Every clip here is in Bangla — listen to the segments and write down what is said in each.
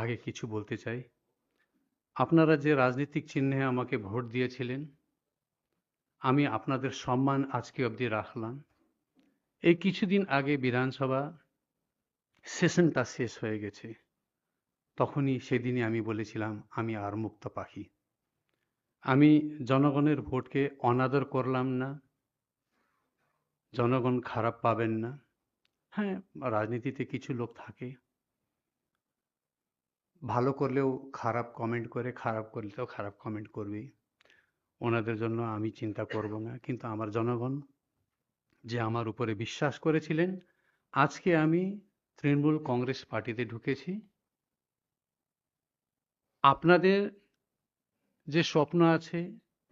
আগে কিছু বলতে চাই। আপনারা যে রাজনৈতিক চিহ্নে আমাকে ভোট দিয়েছিলেন, আমি আপনাদের সম্মান আজকে অবধি রাখলাম। এই কিছুদিন আগে বিধানসভা সেশনটা শেষ হয়ে গেছে। তখনই সেদিনই আমি বলেছিলাম আমি আর মুক্ত পাখি। আমি জনগণের ভোটকে অনাদর করলাম না। জনগণ খারাপ পাবেন না। হ্যাঁ, রাজনীতিতে কিছু লোক থাকে, ভালো করলেও খারাপ কমেন্ট করে, খারাপ করলেও খারাপ কমেন্ট করবেই। ওনাদের জন্য আমি চিন্তা করব না। কিন্তু আমার জনগণ যে আমার উপরে বিশ্বাস করেছিলেন, আজকে আমি তৃণমূল কংগ্রেস পার্টিতে ঢুকেছি। আপনাদের যে স্বপ্ন আছে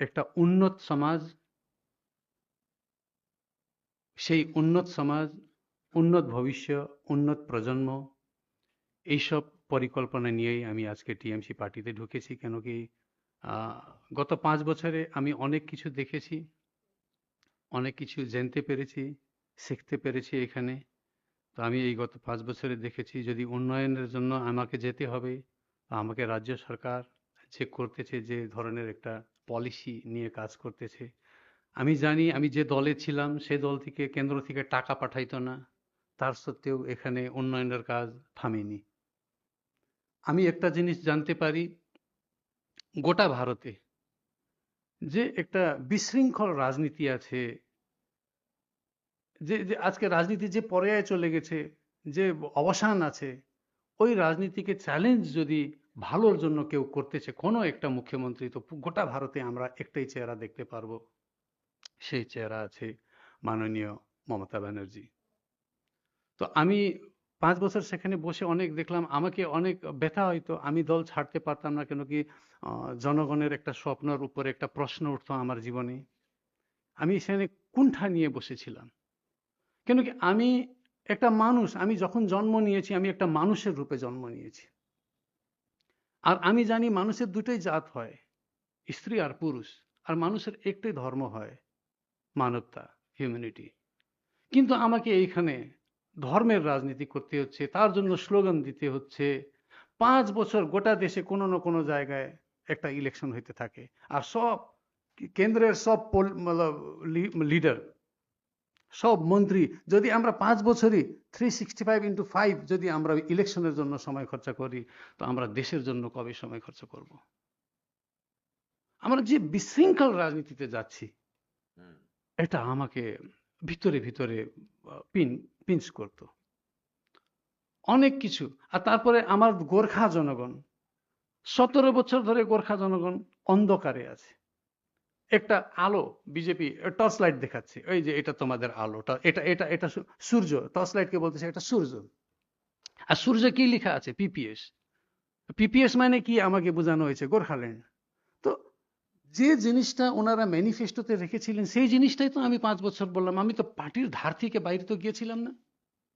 একটা উন্নত সমাজ, সেই উন্নত সমাজ, উন্নত ভবিষ্যৎ, উন্নত প্রজন্ম, এইসব পরিকল্পনা নিয়েই আমি আজকে টিএমসি পার্টিতে ঢুকেছি। কেন কি আহ, গত 5 বছরে আমি অনেক কিছু দেখেছি, অনেক কিছু জানতে পেরেছি, শিখতে পেরেছি এখানে। তো আমি এই গত 5 বছরে দেখেছি যদি উন্নয়নের জন্য আমাকে যেতে হবে, আমাকে রাজ্য সরকার যে করতেছে, যে ধরনের একটা পলিসি নিয়ে কাজ করতেছে, আমি জানি আমি যে দলে ছিলাম সে দল থেকে, কেন্দ্র থেকে টাকা পাঠাইতো না, তার সত্ত্বেও এখানে উন্নয়নের কাজ থামেনি। আমি একটা জিনিস জানতে পারি, গোটা ভারতে যে একটা বিশৃঙ্খল রাজনীতি আছে, যে যে আজকে রাজনীতি যে পর্যায়ে চলে গেছে, যে অবসান আছে, ওই রাজনীতিকে চ্যালেঞ্জ যদি ভালোর জন্য কেউ করতেছে, কোনো একটা মুখ্যমন্ত্রী, তো গোটা ভারতে আমরা একটাই চেহারা দেখতে পারবো। সেই চেহারা আছে মাননীয় মমতা ব্যানার্জি। তো আমি 5 বছর সেখানে বসে অনেক দেখলাম, আমাকে অনেক ব্যথা হয়তো, আমি দল ছাড়তে পারতাম না। কেন কি জনগণের একটা স্বপ্নের উপরে একটা প্রশ্ন উঠতো আমার জীবনে। আমি সেখানে কুণ্ঠা নিয়ে বসেছিলাম। কেন কি আমি একটা মানুষ, আমি যখন জন্ম নিয়েছি আমি একটা মানুষের রূপে জন্ম নিয়েছি। আর আমি জানি মানুষের দুটোই জাত হয়, স্ত্রী আর পুরুষ। আর মানুষের একটাই ধর্ম হয়, মানবতা, হিউম্যানিটি। কিন্তু আমাকে এইখানে ধর্মের রাজনীতি করতে হচ্ছে, তার জন্য স্লোগান দিতে হচ্ছে। 5 বছর গোটা দেশে কোনো না কোনো জায়গায় একটা ইলেকশন হইতে থাকে, আর সব কেন্দ্রের সব লিডার, সব মন্ত্রী, যদি আমরা 5 বছরই 365 × 5 যদি আমরা ইলেকশনের জন্য সময় খরচা করি, তো আমরা দেশের জন্য কবে সময় খরচা করব? আমরা যে বিশৃঙ্খল রাজনীতিতে যাচ্ছি, এটা আমাকে ভিতরে ভিতরে পিঞ্চ করতো অনেক কিছু। আর তারপরে আমার গোর্খা জনগণ, 17 বছর ধরে গোর্খা জনগণ অন্ধকারে আছে। একটা আলো, বিজেপি টর্চ লাইট দেখাচ্ছে, এই যে এটা তোমাদের আলো, এটা এটা এটা সূর্য, টর্চ লাইটকে বলতেছে এটা সূর্য। আর সূর্য কি লেখা আছে? পিপিএস। পিপিএস মানে কি আমাকে বোঝানো হয়েছে? গোর্খাল্যান্ড। তো যে জিনিসটা ওনারা ম্যানিফেস্টোতে রেখেছিলেন সেই জিনিসটাই তো আমি 5 বছর বললাম। আমি তো পার্টির ধার থেকে বাইরে তো গিয়েছিলাম না,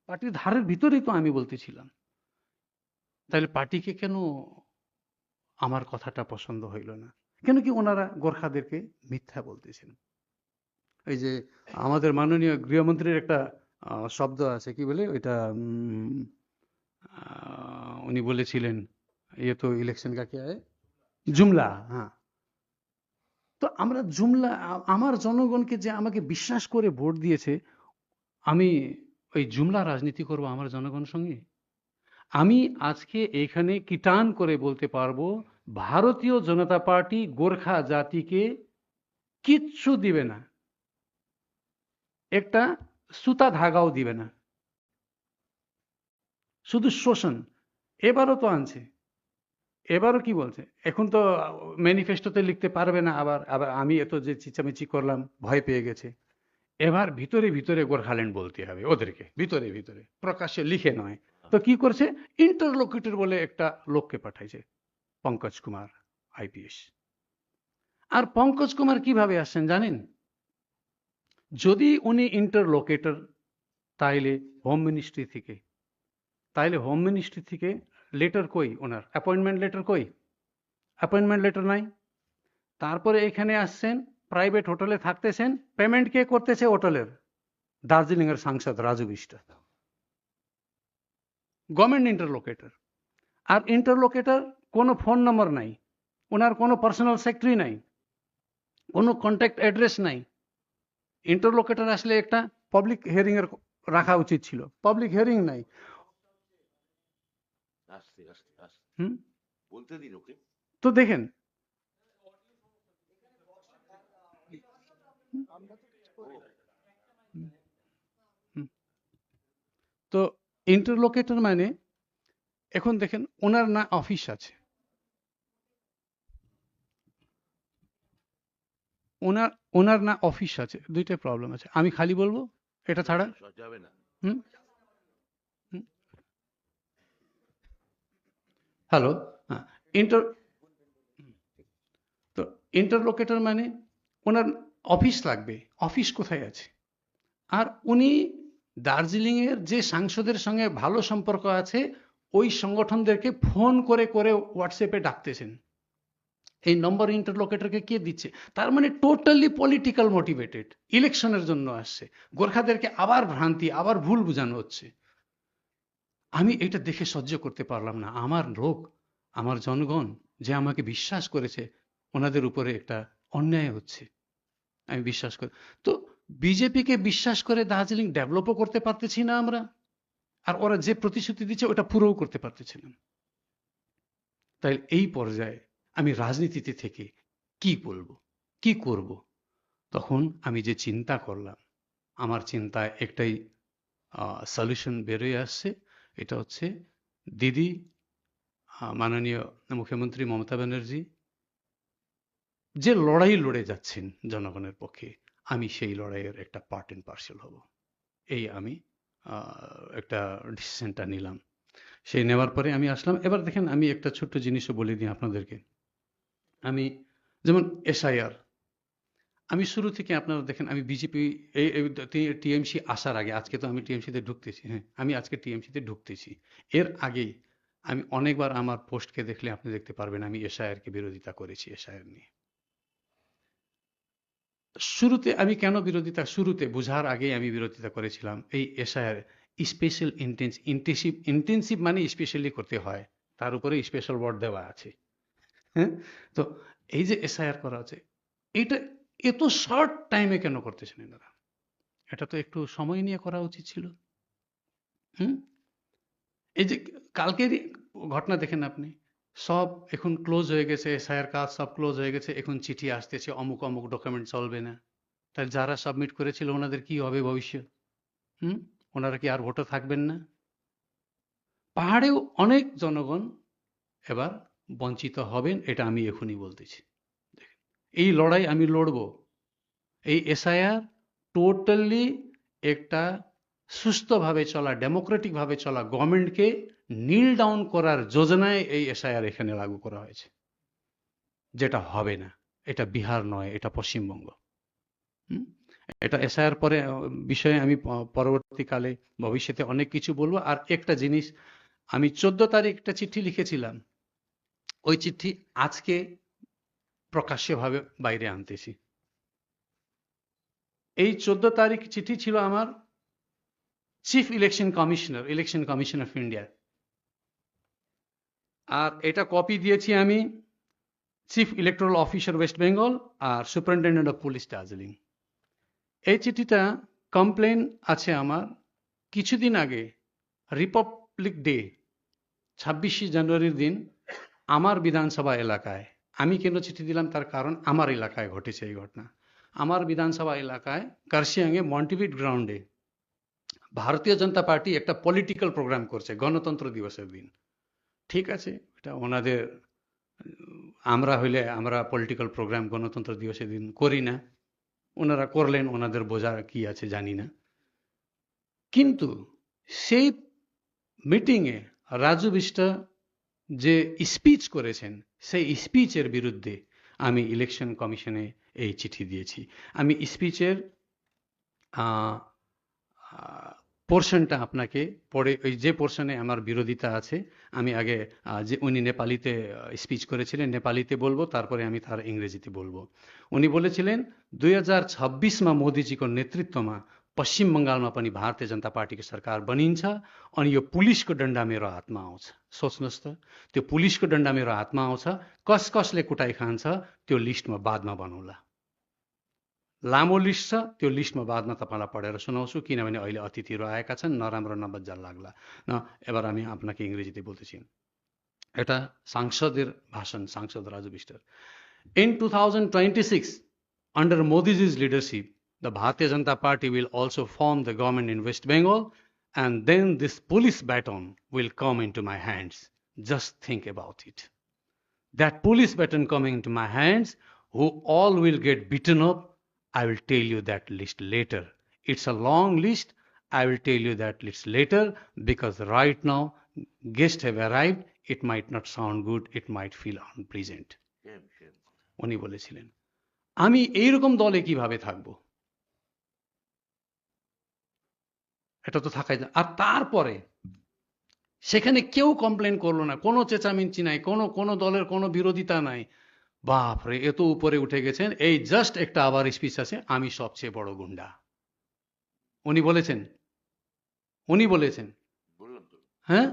পার্টির ধারের ভিতরেই তো আমি বলতেছিলাম। তাহলে পার্টিকে কেন আমার কথাটা পছন্দ হইল না? কেন কি ওনারা গোর্খাদেরকে মিথ্যা বলতেছেন? এই যে আমাদের মাননীয় গৃহমন্ত্রীর একটা শব্দ আছে, কি বলে ওইটা, উনি বলেছিলেন, ইয়ে তো ইলেকশন কাকে আয়, জুমলা। হ্যাঁ, তো আমরা জুমলা, আমার জনগণকে যে আমাকে বিশ্বাস করে ভোট দিয়েছে, আমি ওই জুমলা রাজনীতি করব আমার জনগণের সঙ্গে? আমি আজকে এখানে কিটান করে বলতে পারবো, ভারতীয় জনতা পার্টি গোর্খা জাতিকে কিচ্ছু দিবে না, একটা সুতা ধাগাও দিবে না, শুধু শোষণ। এবারও তো আনছে, এবারও কি বলছে, এখন তো ম্যানিফেস্টোতে লিখতে পারবে না। আবার আবার আমি এত যে চিচামিচি করলাম, ভয় পেয়ে গেছে। এবার ভিতরে ভিতরে গোর্খাল্যান্ড বলতে হবে ওদেরকে, ভিতরে ভিতরে, প্রকাশ্যে লিখে নয়। তো কি করছে, ইন্টারলোকিটর বলে একটা লোককে পাঠাইছে, পঙ্কজ কুমার আইপিএস। আর পঙ্কজ কুমার কিভাবে আসছেন জানেন? যদি উনি ইন্টারলোকেটর, তাইলে হোম মিনিস্ট্রি থেকে, তাইলে হোম মিনিস্ট্রি থেকে লেটার কই, ওনার অ্যাপয়েন্টমেন্ট লেটার কই? অ্যাপয়েন্টমেন্ট লেটার নাই। তারপরে এখানে আসছেন, প্রাইভেট হোটেলে থাকতেছেন, পেমেন্ট কে করতেছে? হোটেলের দার্জিলিং এর সাংসদ রাজু বিষ্টা, গভর্নমেন্ট ইন্টারলোকেটর। আর ইন্টারলোকেটর কোনো ফোন নম্বর নাই, ওনার কোনো পার্সোনাল সেক্রেটারি নাই, কোনো কন্ট্যাক্ট অ্যাড্রেস নাই। ইন্টারলোকেটর আসলে একটা পাবলিক হিয়ারিং এর রাখা উচিত ছিল, পাবলিক হিয়ারিং নাই। আস্তে আস্তে আস্তে হুম বলতে দিন ওকে। তো দেখেন, তো ইন্টারলোকেটর মানে এখন দেখেন ওনার না অফিস আছে, ওনার ওনার না অফিস আছে, দুইটাই প্রবলেম আছে। আমি খালি বলবো এটা ছাড়া। যাবে না। হুম হ্যালো। হ্যাঁ, ইন্টার তো ইন্টারলোকেটর মানে ওনার অফিস লাগবে, অফিস কোথায় আছে? আর উনি দার্জিলিং এর যে সাংসদের সঙ্গে ভালো সম্পর্ক আছে ওই সংগঠনদেরকে ফোন করে করে হোয়াটসঅ্যাপে ডাকতেছেন। এই নম্বর ইন্টারলোকেটরকে কে দিচ্ছে? তার মানে টোটালি পলিটিক্যাল মোটিভেটেড, ইলেকশনের জন্য আসছে। গোর্খাদেরকে আবার ভ্রান্তি, আবার ভুল বোঝানো হচ্ছে। আমি এটা দেখে সহ্য করতে পারলাম না। আমার লোক, আমার জনগণ যে আমাকে বিশ্বাস করেছে, ওনাদের উপরে একটা অন্যায় হচ্ছে, আমি বিশ্বাস করি। তো বিজেপিকে বিশ্বাস করে দার্জিলিং ডেভেলপও করতে পারতেছি না আমরা, আর ওরা যে প্রতিশ্রুতি দিচ্ছে ওটা পুরোও করতে পারতেছি না। তাই এই পর্যায়ে আমি রাজনীতিতে থেকে কি বলবো, কি করব? তখন আমি যে চিন্তা করলাম, আমার চিন্তায় একটাই সলিউশন বেরোয় আসছে। এটা হচ্ছে দিদি, মাননীয় মুখ্যমন্ত্রী মমতা ব্যানার্জি যে লড়াই লড়ে যাচ্ছেন জনগণের পক্ষে, আমি সেই লড়াইয়ের একটা পার্ট এন্ড পার্সেল হব। এই আমি একটা ডিসিশনটা নিলাম। সেই নেওয়ার পরে আমি আসলাম। এবার দেখেন, আমি একটা ছোট্ট জিনিসও বলে দিই আপনাদেরকে। আমি যেমন এসআইআর, আমি শুরু থেকে আপনারা দেখেন আমি বিজেপি টিএমসি আসার আগে, আজকে তো আমি টিএমসিতে ঢুকতেছি, হ্যাঁ আমি আজকে টিএমসিতে ঢুকতেছি, এর আগেই আমি অনেকবার আমার পোস্টকে দেখলে আপনি দেখতে পারবেন আমি এসআইআরকে বিরোধিতা করেছি। এসআইআর নিয়ে শুরুতে আমি কেন বিরোধিতা, শুরুতে বোঝার আগেই আমি বিরোধিতা করেছিলাম এই এসআইআর। স্পেশাল ইন্টেন্সিভ মানে স্পেশালি করতে হয়, তার উপরে স্পেশাল ওয়ার্ড দেওয়া আছে। হ্যাঁ, তো এই যে এসআইআর করা আছে, এটা এত শর্ট টাইমে কেন করতেছেন এনারা? এটা তো একটু সময় নিয়ে করা উচিত ছিল। হুম এই যে কালকের ঘটনা দেখেন আপনি, সব এখন ক্লোজ হয়ে গেছে, এসআইআর কাজ সব ক্লোজ হয়ে গেছে, এখন চিঠি আসতেছে অমুক অমুক ডকুমেন্ট চলবে না। তাহলে যারা সাবমিট করেছিল ওনাদের কি হবে ভবিষ্যৎ? হুম ওনারা কি আর ভোটে থাকবেন না? পাহাড়েও অনেক জনগণ এবার বঞ্চিত হবেন, এটা আমি এখনই বলতেছি। দেখেন, এই লড়াই আমি লড়ব। এই এসআইআর টোটালি একটা সুস্থভাবে চলা, ডেমোক্রেটিক ভাবে চলা গভর্নমেন্টকে নীল ডাউন করার যোজনায় এই এসআইআর এখানে লাগু করা হয়েছে, যেটা হবে না। এটা বিহার নয়, এটা পশ্চিমবঙ্গ। হুম? এটা এসআইআর পরে বিষয়ে আমি পরবর্তীকালে ভবিষ্যতে অনেক কিছু বলবো। আর একটা জিনিস, আমি 14 তারিখ একটা চিঠি লিখেছিলাম, ওই চিঠি আজকে প্রকাশ্যভাবে বাইরে আনতেছি। এই 14 তারিখ চিঠি ছিল আমার chief election commissioner of India, আর এটা কপি দিয়েছি আমি chief electoral officer West Bengal আর সুপারিনটেন্ডেন্ট অফ পুলিশ দার্জিলিং। এই চিঠিটা কমপ্লেন আছে আমার কিছুদিন আগে, রিপাবলিক ডে 26শে জানুয়ারির দিন আমার বিধানসভা এলাকায়। আমি কেন চিঠি দিলাম তার কারণ আমার এলাকায় ঘটেছে এই ঘটনা। আমার বিধানসভা এলাকায় কার্শিয়াংয়ে মন্টিভিট গ্রাউন্ডে ভারতীয় জনতা পার্টি একটা পলিটিক্যাল প্রোগ্রাম করছে গণতন্ত্র দিবসের দিন। ঠিক আছে, এটা ওনাদের, আমরা হইলে আমরা পলিটিক্যাল প্রোগ্রাম গণতন্ত্র দিবসের দিন করি না, ওনারা করলেন, ওনাদের বোঝার কি আছে জানি না। কিন্তু সেই মিটিংয়ে রাজু বিষ্ট যে স্পিচ করেছেন, সেই স্পিচের বিরুদ্ধে আমি ইলেকশন কমিশনে এই চিঠি দিয়েছি। আমি স্পিচের পোর্শনটা আপনাকে পড়ে, ওই যে পোর্শনে আমার বিরোধিতা আছে, আমি আগে যে উনি নেপালিতে স্পিচ করেছিলেন নেপালিতে বলবো, তারপরে আমি তার ইংরেজিতে বলবো। উনি বলেছিলেন 2026 में मोदी जी को नेतृत्व में पश्चिम बङ्गालमा पनि भारतीय जनता पार्टीको सरकार बनिन्छ अनि यो पुलिसको डन्डा मेरो हातमा आउँछ। सोच्नुहोस् त, त्यो पुलिसको डन्डा मेरो हातमा आउँछ, कस कसले कुटाइ खान्छ त्यो लिस्ट म बादमा बनाउला। लामो लिस्ट छ, त्यो लिस्टमा बादमा तपाईँलाई पढेर सुनाउँछु, किनभने अहिले अतिथिहरू आएका छन्, नराम्रो नबज्जा लाग्ला न। এবার আমি আপনাকে ইংরেজিতে বলতেছি। এটা সাংসদের ভাষণ, সাংসদ Raju বিষ্টার। In 2026, under Modi's leadership, the Bharatiya Janata Party will also form the government in West Bengal, and then this police baton will come into my hands. Just think about it. That police baton coming into my hands, who all will get beaten up, I will tell you that list later. It's a long list. I will tell you that list later, because right now guests have arrived. It might not sound good. It might feel unpleasant. উনি বলেছিলেন, আমি এইরকম দলে কিভাবে থাকবো? এটা তো থাকাই যায়। আর তারপরে সেখানে কেউ কমপ্লেন করলো না, কোনো চেঁচামেচি নাই, কোনো দলের কোনো বিরোধিতা নাই। বাপরে, এত উপরে উঠে গেছেন। এই জাস্ট একটা আবার স্পিচ আছে, আমি সবচেয়ে বড় গুন্ডা। উনি বলেছেন, হ্যাঁ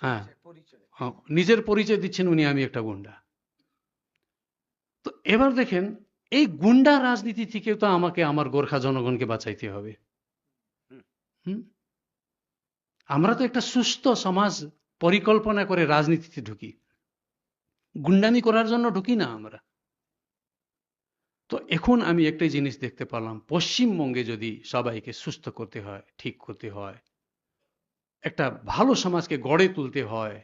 হ্যাঁ, নিজের পরিচয় দিচ্ছেন উনি, আমি একটা গুন্ডা। তো এবার দেখেন, এই গুন্ডা রাজনীতি থেকে তো আমাকে আমার গোর্খা জনগণকে বাঁচাইতে হবে। আমরা তো একটা সুস্থ সমাজ পরিকল্পনা করে রাজনীতিতে ঢুকি, গুন্ডামি করার জন্য ঢুকি না আমরা। তো এখন আমি একটাই জিনিস দেখতে পারলাম, পশ্চিমবঙ্গে যদি সবাইকে সুস্থ করতে হয়, ঠিক করতে হয়, একটা ভালো সমাজকে গড়ে তুলতে হয়,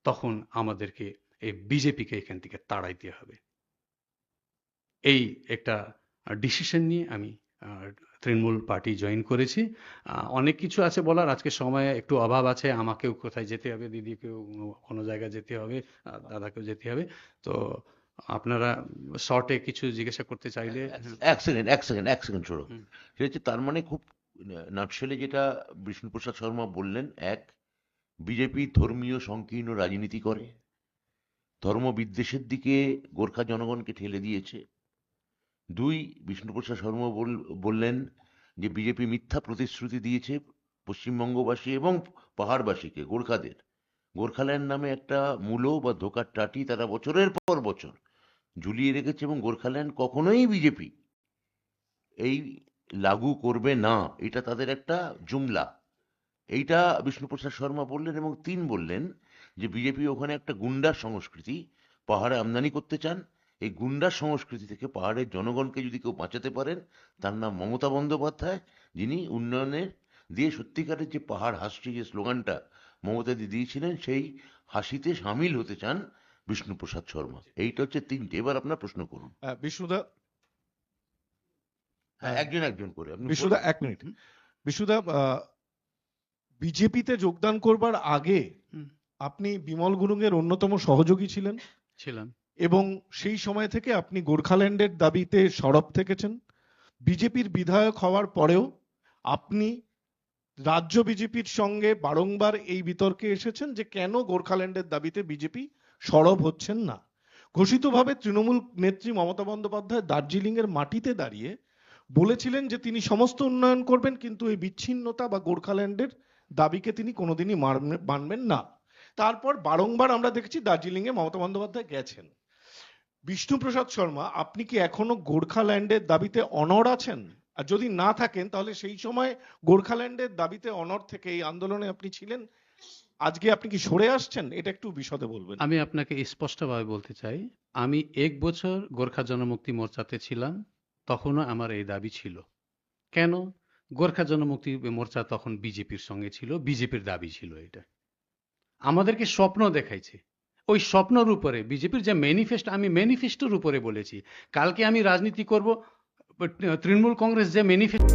তখন আমাদেরকে এই বিজেপিকে এখান থেকে তাড়াইতে হবে। এই একটা ডিসিশন নিয়ে আমি তৃণমূল পার্টি জয়েন করেছি। অনেক কিছু আছে বলার, আজকে সময় একটু অভাব আছে, আমাকেও কোথায় যেতে হবে, দিদিকেও কোনো জায়গায় যেতে হবে, দাদাকেও যেতে হবে। তো আপনারা শর্টে কিছু জিজ্ঞাসা করতে চাইলে। এক সেকেন্ড ছোড়ো। সেটা হচ্ছে, তার মানে খুব নাটশেলে যেটা বিষ্ণুপ্রসাদ শর্মা বললেন, এক, বিজেপি ধর্মীয় সংকীর্ণ রাজনীতি করে, ধর্ম বিদ্বেষের দিকে গোর্খা জনগণকে ঠেলে দিয়েছে। দুই, বিষ্ণুপ্রসাদ শর্মা বললেন যে বিজেপি মিথ্যা প্রতিশ্রুতি দিয়েছে পশ্চিমবঙ্গবাসী এবং পাহাড়বাসীকে, গোর্খাদের। গোর্খাল্যান্ড নামে একটা মূলো বা ধোকার টাটি তারা বছরের পর বছর ঝুলিয়ে রেখেছে, এবং গোর্খাল্যান্ড কখনোই বিজেপি এই লাগু করবে না, এটা তাদের একটা জুমলা। এইটা বিষ্ণুপ্রসাদ শর্মা বললেন। এবং তিন, বললেন যে বিজেপি ওখানে একটা গুন্ডার সংস্কৃতি পাহাড়ে আমদানি করতে চান। এই গুন্ডার সংস্কৃতি থেকে পাহাড়ের জনগণকে যদি কেউ বাঁচাতে পারেন, তার নাম মমতা বন্দ্যোপাধ্যায়, যিনি উন্নয়নের দিয়ে সত্যিকারের যে পাহাড় হাসছি যে স্লোগানটা মমতাদি দিয়েছিলেন, সেই হাসিতে সামিল হতে চান বিষ্ণুপ্রসাদ শর্মা। এইটা হচ্ছে তিনটে। এবার আপনার প্রশ্ন করুন। বিষ্ণুদা, একজন করে। বিষ্ণুদা, এক মিনিট। বিষ্ণুদা, বিজেপিতে যোগদান করবার আগে আপনি বিমল গুরুংয়ের অন্যতম সহযোগী ছিলেন এবং সেই সময় থেকে আপনি গোর্খাল্যান্ডের দাবিতে সরব থেকেছেন। বিজেপির বিধায়ক হওয়ার পরেও আপনি রাজ্য বিজেপির সঙ্গে বারংবার এই বিতর্কে এসেছেন যে কেন গোর্খাল্যান্ডের দাবিতে বিজেপি সরব হচ্ছেন না। ঘোষিতভাবে তৃণমূল নেত্রী মমতা বন্দ্যোপাধ্যায় দার্জিলিং এর মাটিতে দাঁড়িয়ে বলেছিলেন যে তিনি সমস্ত উন্নয়ন করবেন, কিন্তু এই বিচ্ছিন্নতা বা গোর্খাল্যান্ডের দাবিকে তিনি কোনোদিনই মানবেন না। তারপর বারংবার আমরা দেখেছি দার্জিলিং এ মমতা বন্দ্যোপাধ্যায় গেছেন। বিষ্ণুপ্রসাদ শর্মা, আপনি কি এখনো গোর্খাল্যান্ডের দাবিতে অনড় আছেন? আর যদি না থাকেন, তাহলে সেই সময় গোর্খাল্যান্ডের দাবিতে অনড় থেকে এই আন্দোলনে আপনি ছিলেন, আজকে আপনি কি সরে আসছেন? এটা একটু বিশদে বলবেন। আমি আপনাকে স্পষ্টভাবে বলতে চাই, আমি 1 বছর গোর্খা জনমুক্তি মোর্চাতে ছিলাম, তখনও আমার এই দাবি ছিল। কেন? গোর্খা জনমুক্তি মোর্চা তখন বিজেপির সঙ্গে ছিল, বিজেপির দাবি ছিল এটা। আমাদেরকে স্বপ্ন দেখাইছে, ওই স্বপ্নের উপরে বিজেপির যে ম্যানিফেস্টো, আমি ম্যানিফেস্টোর উপরে বলেছি। কালকে আমি রাজনীতি করব, তৃণমূল কংগ্রেস যে ম্যানিফেস্টো